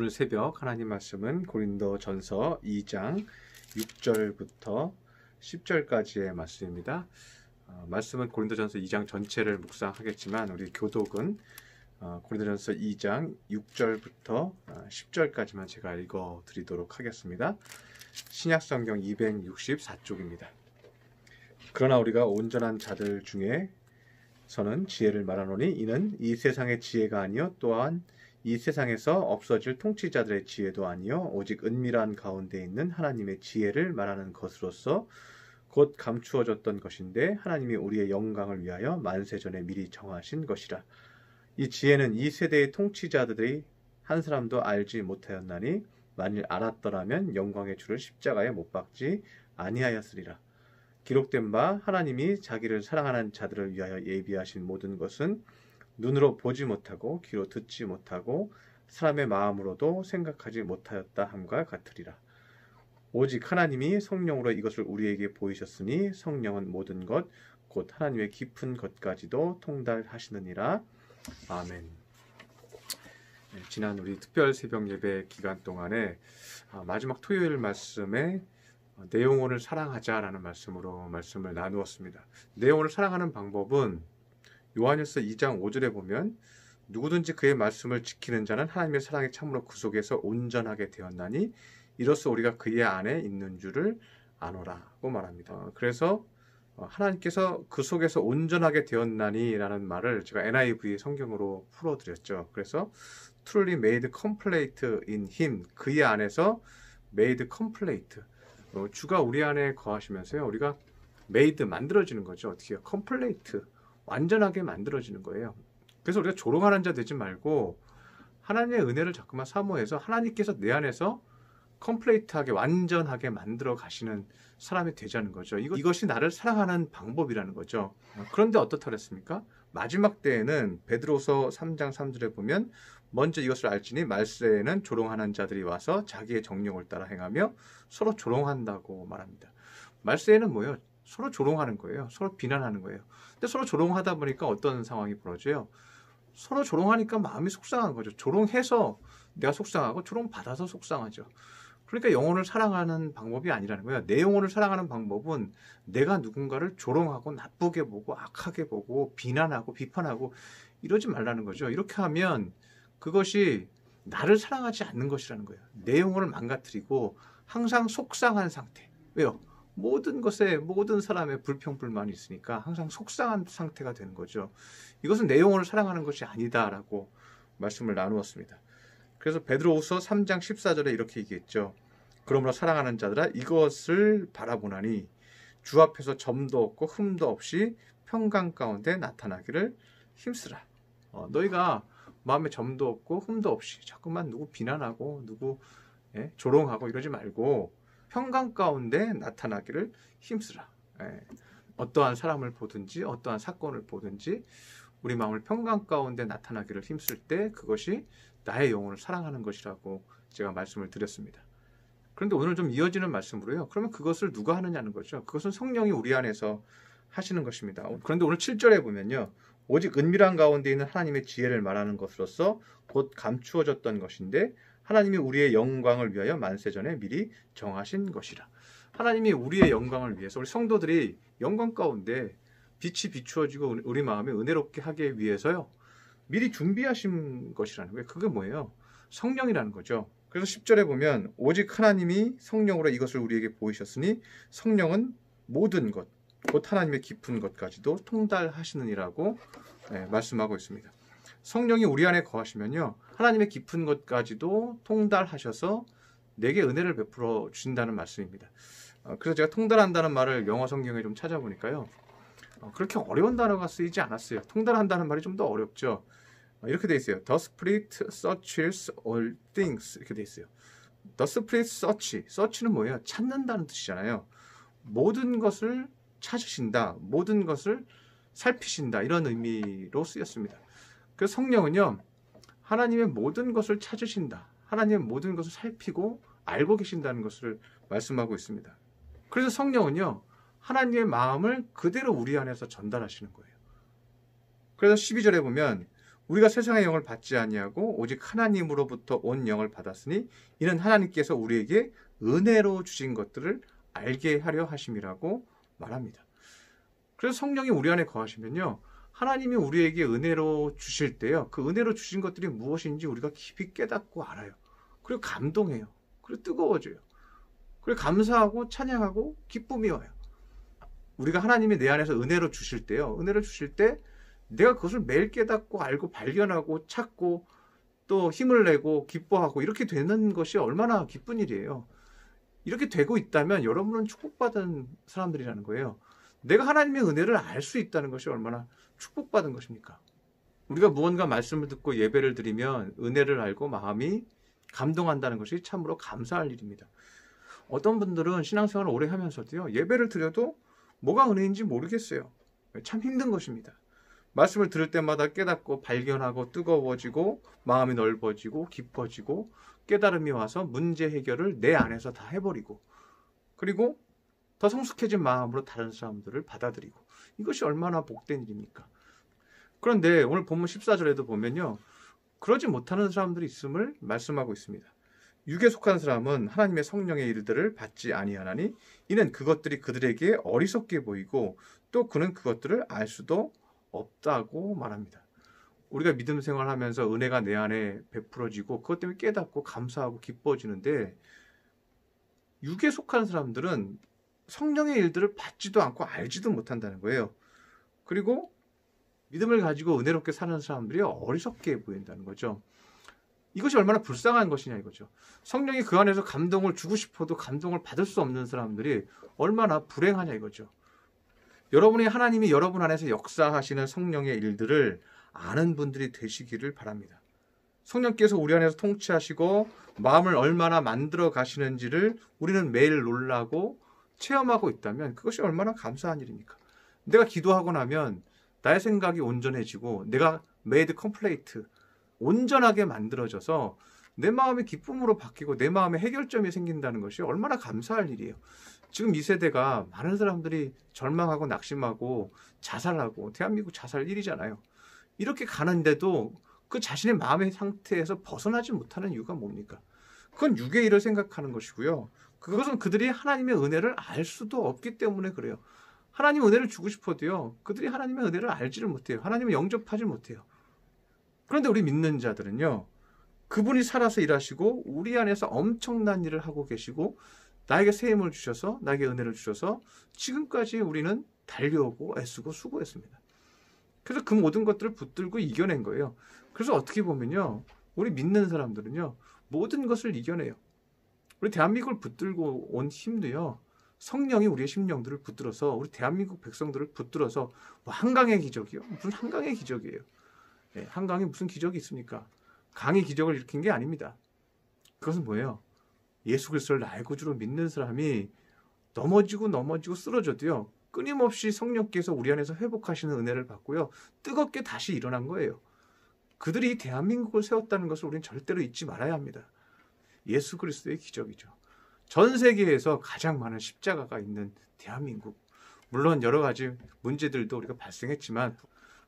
오늘 새벽 하나님 말씀은 고린도전서 2장 6절부터 10절까지의 말씀입니다. 말씀은 고린도전서 2장 전체를 묵상하겠지만 우리 교독은 고린도전서 2장 6절부터 10절까지만 제가 읽어드리도록 하겠습니다. 신약성경 264쪽입니다. 그러나 우리가 온전한 자들 중에서는 지혜를 말하노니 이는 이 세상의 지혜가 아니요 또한 이 세상에서 없어질 통치자들의 지혜도 아니요 오직 은밀한 가운데 있는 하나님의 지혜를 말하는 것으로서 곧 감추어졌던 것인데 하나님이 우리의 영광을 위하여 만세전에 미리 정하신 것이라. 이 지혜는 이 세대의 통치자들이 한 사람도 알지 못하였나니 만일 알았더라면 영광의 주를 십자가에 못 박지 아니하였으리라. 기록된 바 하나님이 자기를 사랑하는 자들을 위하여 예비하신 모든 것은 눈으로 보지 못하고 귀로 듣지 못하고 사람의 마음으로도 생각하지 못하였다 함과 같으리라. 오직 하나님이 성령으로 이것을 우리에게 보이셨으니 성령은 모든 것 곧 하나님의 깊은 것까지도 통달하시느니라. 아멘. 지난 우리 특별 새벽 예배 기간 동안에 마지막 토요일 말씀에 내 영혼을 사랑하자라는 말씀으로 말씀을 나누었습니다. 내 영혼을 사랑하는 방법은 요한일서 2장 5절에 보면 누구든지 그의 말씀을 지키는 자는 하나님의 사랑에 참으로 그 속에서 온전하게 되었나니 이로써 우리가 그의 안에 있는 줄을 아노라고 말합니다. 그래서 하나님께서 그 속에서 온전하게 되었나니 라는 말을 제가 NIV 성경으로 풀어드렸죠. 그래서 truly made complete in him, 그의 안에서 made complete, 주가 우리 안에 거하시면서요 우리가 made, 만들어지는 거죠. 어떻게 해요? complete, 완전하게 만들어지는 거예요. 그래서 우리가 조롱하는 자 되지 말고 하나님의 은혜를 자꾸만 사모해서 하나님께서 내 안에서 컴플레이트하게 완전하게 만들어 가시는 사람이 되자는 거죠. 이것이 나를 사랑하는 방법이라는 거죠. 그런데 어떻다 그랬습니까? 마지막 때에는 베드로서 3장 3절에 보면 먼저 이것을 알지니 말세에는 조롱하는 자들이 와서 자기의 정욕을 따라 행하며 서로 조롱한다고 말합니다. 말세에는 뭐예요? 서로 조롱하는 거예요. 서로 비난하는 거예요. 근데 서로 조롱하다 보니까 어떤 상황이 벌어져요? 서로 조롱하니까 마음이 속상한 거죠. 조롱해서 내가 속상하고 조롱받아서 속상하죠. 그러니까 영혼을 사랑하는 방법이 아니라는 거예요. 내 영혼을 사랑하는 방법은 내가 누군가를 조롱하고 나쁘게 보고 악하게 보고 비난하고 비판하고 이러지 말라는 거죠. 이렇게 하면 그것이 나를 사랑하지 않는 것이라는 거예요. 내 영혼을 망가뜨리고 항상 속상한 상태. 왜요? 모든 것에 모든 사람의 불평불만이 있으니까 항상 속상한 상태가 되는 거죠. 이것은 내 영혼을 사랑하는 것이 아니다라고 말씀을 나누었습니다. 그래서 베드로후서 3장 14절에 이렇게 얘기했죠. 그러므로 사랑하는 자들아 이것을 바라보나니 주 앞에서 점도 없고 흠도 없이 평강 가운데 나타나기를 힘쓰라. 너희가 마음에 점도 없고 흠도 없이 자꾸만 누구 비난하고 누구 조롱하고 이러지 말고 평강 가운데 나타나기를 힘쓰라. 어떠한 사람을 보든지 어떠한 사건을 보든지 우리 마음을 평강 가운데 나타나기를 힘쓸 때 그것이 나의 영혼을 사랑하는 것이라고 제가 말씀을 드렸습니다. 그런데 오늘 좀 이어지는 말씀으로요. 그러면 그것을 누가 하느냐는 거죠. 그것은 성령이 우리 안에서 하시는 것입니다. 그런데 오늘 7절에 보면요. 오직 은밀한 가운데 있는 하나님의 지혜를 말하는 것으로서 곧 감추어졌던 것인데 하나님이 우리의 영광을 위하여 만세전에 미리 정하신 것이라. 하나님이 우리의 영광을 위해서 우리 성도들이 영광 가운데 빛이 비추어지고 우리 마음에 은혜롭게 하기 위해서요. 미리 준비하신 것이라는 거예요. 그게 뭐예요? 성령이라는 거죠. 그래서 10절에 보면 오직 하나님이 성령으로 이것을 우리에게 보이셨으니 성령은 모든 것, 곧 하나님의 깊은 것까지도 통달하시느니라고 말씀하고 있습니다. 성령이 우리 안에 거하시면요. 하나님의 깊은 것까지도 통달하셔서 내게 은혜를 베풀어 주신다는 말씀입니다. 그래서 제가 통달한다는 말을 영어 성경에 좀 찾아보니까요. 그렇게 어려운 단어가 쓰이지 않았어요. 통달한다는 말이 좀 더 어렵죠. 이렇게 돼 있어요. The Spirit searches all things 이렇게 돼 있어요. The Spirit search는 뭐예요? 찾는다는 뜻이잖아요. 모든 것을 찾으신다. 모든 것을 살피신다. 이런 의미로 쓰였습니다. 그래서 성령은요. 하나님의 모든 것을 찾으신다. 하나님의 모든 것을 살피고 알고 계신다는 것을 말씀하고 있습니다. 그래서 성령은요. 하나님의 마음을 그대로 우리 안에서 전달하시는 거예요. 그래서 12절에 보면 우리가 세상의 영을 받지 아니하고 오직 하나님으로부터 온 영을 받았으니 이는 하나님께서 우리에게 은혜로 주신 것들을 알게 하려 하심이라고 말합니다. 그래서 성령이 우리 안에 거하시면요, 하나님이 우리에게 은혜로 주실 때요, 그 은혜로 주신 것들이 무엇인지 우리가 깊이 깨닫고 알아요. 그리고 감동해요. 그리고 뜨거워져요. 그리고 감사하고 찬양하고 기쁨이 와요. 우리가 하나님이 내 안에서 은혜로 주실 때요, 은혜를 주실 때 내가 그것을 매일 깨닫고 알고 발견하고 찾고 또 힘을 내고 기뻐하고 이렇게 되는 것이 얼마나 기쁜 일이에요. 이렇게 되고 있다면 여러분은 축복받은 사람들이라는 거예요. 내가 하나님의 은혜를 알 수 있다는 것이 얼마나 축복받은 것입니까? 우리가 무언가 말씀을 듣고 예배를 드리면 은혜를 알고 마음이 감동한다는 것이 참으로 감사할 일입니다. 어떤 분들은 신앙생활을 오래 하면서도요, 예배를 드려도 뭐가 은혜인지 모르겠어요. 참 힘든 것입니다. 말씀을 들을 때마다 깨닫고 발견하고 뜨거워지고 마음이 넓어지고 깊어지고 깨달음이 와서 문제 해결을 내 안에서 다 해버리고 그리고 더 성숙해진 마음으로 다른 사람들을 받아들이고, 이것이 얼마나 복된 일입니까? 그런데 오늘 본문 14절에도 보면요, 그러지 못하는 사람들이 있음을 말씀하고 있습니다. 육에 속한 사람은 하나님의 성령의 일들을 받지 아니하나니 이는 그것들이 그들에게 어리석게 보이고 또 그는 그것들을 알 수도 없다고 말합니다. 우리가 믿음 생활하면서 은혜가 내 안에 베풀어지고 그것 때문에 깨닫고 감사하고 기뻐지는데, 육에 속한 사람들은 성령의 일들을 받지도 않고 알지도 못한다는 거예요. 그리고 믿음을 가지고 은혜롭게 사는 사람들이 어리석게 보인다는 거죠. 이것이 얼마나 불쌍한 것이냐 이거죠. 성령이 그 안에서 감동을 주고 싶어도 감동을 받을 수 없는 사람들이 얼마나 불행하냐 이거죠. 여러분이 하나님이 여러분 안에서 역사하시는 성령의 일들을 아는 분들이 되시기를 바랍니다. 성령께서 우리 안에서 통치하시고 마음을 얼마나 만들어 가시는지를 우리는 매일 놀라고 체험하고 있다면 그것이 얼마나 감사한 일입니까? 내가 기도하고 나면 나의 생각이 온전해지고 내가 made complete, 온전하게 만들어져서 내 마음이 기쁨으로 바뀌고 내 마음에 해결점이 생긴다는 것이 얼마나 감사할 일이에요. 지금 이 세대가 많은 사람들이 절망하고 낙심하고 자살하고, 대한민국 자살 1위잖아요. 이렇게 가는데도 그 자신의 마음의 상태에서 벗어나지 못하는 이유가 뭡니까? 그건 육의 일을 생각하는 것이고요. 그것은 그들이 하나님의 은혜를 알 수도 없기 때문에 그래요. 하나님의 은혜를 주고 싶어도요, 그들이 하나님의 은혜를 알지를 못해요. 하나님을 영접하지 못해요. 그런데 우리 믿는 자들은요, 그분이 살아서 일하시고 우리 안에서 엄청난 일을 하고 계시고 나에게 새 힘을 주셔서 나에게 은혜를 주셔서 지금까지 우리는 달려오고 애쓰고 수고했습니다. 그래서 그 모든 것들을 붙들고 이겨낸 거예요. 그래서 어떻게 보면요, 우리 믿는 사람들은요, 모든 것을 이겨내요. 우리 대한민국을 붙들고 온 힘도요, 성령이 우리의 심령들을 붙들어서 우리 대한민국 백성들을 붙들어서 뭐 한강의 기적이요? 무슨 한강의 기적이에요? 네, 한강에 무슨 기적이 있습니까? 강이 기적을 일으킨 게 아닙니다. 그것은 뭐예요? 예수 그리스도를 나의 구주로 믿는 사람이 넘어지고 쓰러져도요, 끊임없이 성령께서 우리 안에서 회복하시는 은혜를 받고요, 뜨겁게 다시 일어난 거예요. 그들이 대한민국을 세웠다는 것을 우리는 절대로 잊지 말아야 합니다. 예수 그리스도의 기적이죠. 전 세계에서 가장 많은 십자가가 있는 대한민국. 물론 여러 가지 문제들도 우리가 발생했지만,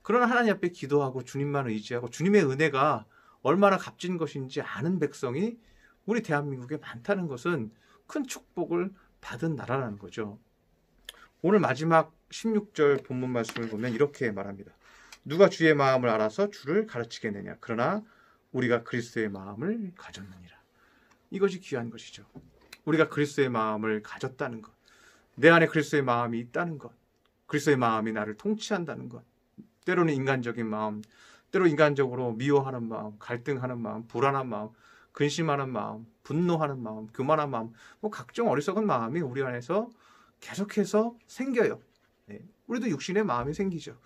그러나 하나님 앞에 기도하고 주님만 의지하고 주님의 은혜가 얼마나 값진 것인지 아는 백성이 우리 대한민국에 많다는 것은 큰 축복을 받은 나라라는 거죠. 오늘 마지막 16절 본문 말씀을 보면 이렇게 말합니다. 누가 주의 마음을 알아서 주를 가르치겠느냐. 그러나 우리가 그리스도의 마음을 가졌느니라. 이것이 귀한 것이죠. 우리가 그리스도의 마음을 가졌다는 것, 내 안에 그리스도의 마음이 있다는 것, 그리스도의 마음이 나를 통치한다는 것, 때로는 인간적인 마음, 때로 인간적으로 미워하는 마음, 갈등하는 마음, 불안한 마음, 근심하는 마음, 분노하는 마음, 교만한 마음, 뭐 각종 어리석은 마음이 우리 안에서 계속해서 생겨요. 네, 우리도 육신의 마음이 생기죠.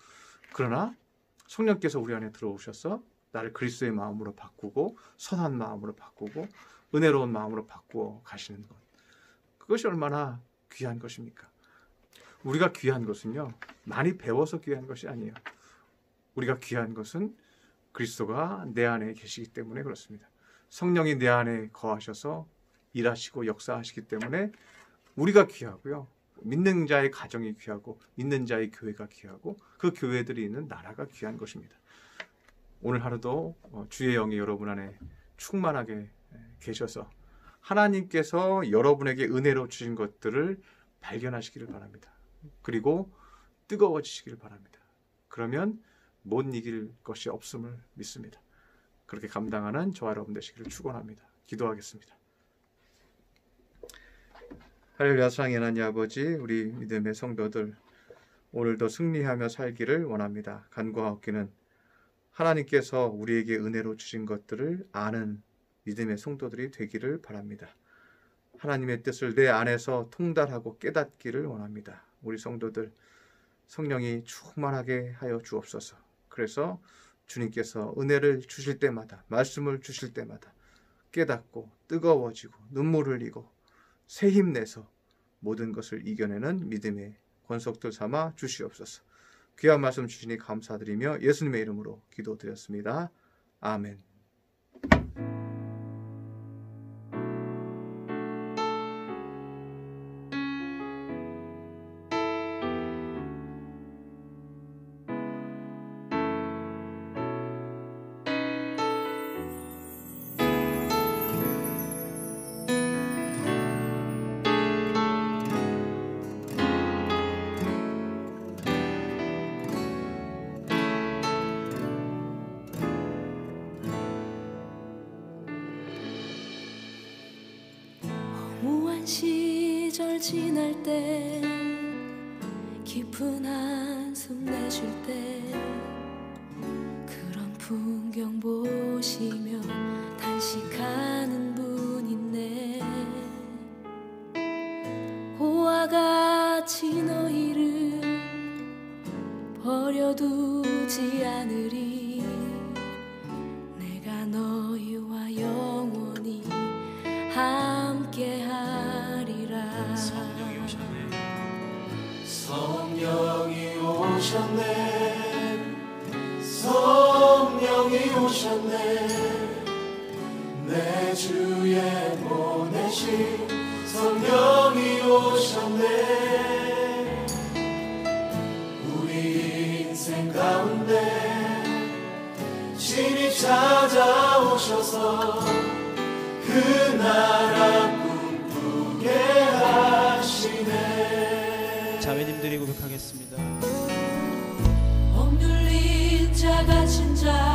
그러나 성령께서 우리 안에 들어오셔서 나를 그리스도의 마음으로 바꾸고 선한 마음으로 바꾸고 은혜로운 마음으로 바꾸어 가시는 것, 그것이 얼마나 귀한 것입니까? 우리가 귀한 것은요, 많이 배워서 귀한 것이 아니에요. 우리가 귀한 것은 그리스도가 내 안에 계시기 때문에 그렇습니다. 성령이 내 안에 거하셔서 일하시고 역사하시기 때문에 우리가 귀하고요, 믿는 자의 가정이 귀하고 믿는 자의 교회가 귀하고 그 교회들이 있는 나라가 귀한 것입니다. 오늘 하루도 주의 영이 여러분 안에 충만하게 계셔서 하나님께서 여러분에게 은혜로 주신 것들을 발견하시기를 바랍니다. 그리고 뜨거워지시기를 바랍니다. 그러면 못 이길 것이 없음을 믿습니다. 그렇게 감당하는 저와 여러분 되시기를 축원합니다. 기도하겠습니다. 할렐루야. 사랑의 하나님 아버지, 우리 믿음의 성도들 오늘도 승리하며 살기를 원합니다. 간구하옵기는 하나님께서 우리에게 은혜로 주신 것들을 아는 믿음의 성도들이 되기를 바랍니다. 하나님의 뜻을 내 안에서 통달하고 깨닫기를 원합니다. 우리 성도들 성령이 충만하게 하여 주옵소서. 그래서 주님께서 은혜를 주실 때마다, 말씀을 주실 때마다 깨닫고 뜨거워지고 눈물 흘리고 새 힘내서 모든 것을 이겨내는 믿음의 권속들 삼아 주시옵소서. 귀한 말씀 주시니 감사드리며 예수님의 이름으로 기도드렸습니다. 아멘. 무한 시절 지날 때 깊은 한숨 내쉴 때 그런 풍경 보시며 단식하는 분 있네. 고와 같이 너희를 버려두지 않으리. 내가 너희와 영원히 함께 하리라. 성령이 오셨네. 성령이 오셨네. 성령이 오셨네. 내 주에 보내신 성령이 오셨네. 우리 인생 가운데 신이 찾아오셔서 그 나라 꿈꾸게 하시네. 자매님들이 고백하겠습니다. 억눌린 자 갇힌 자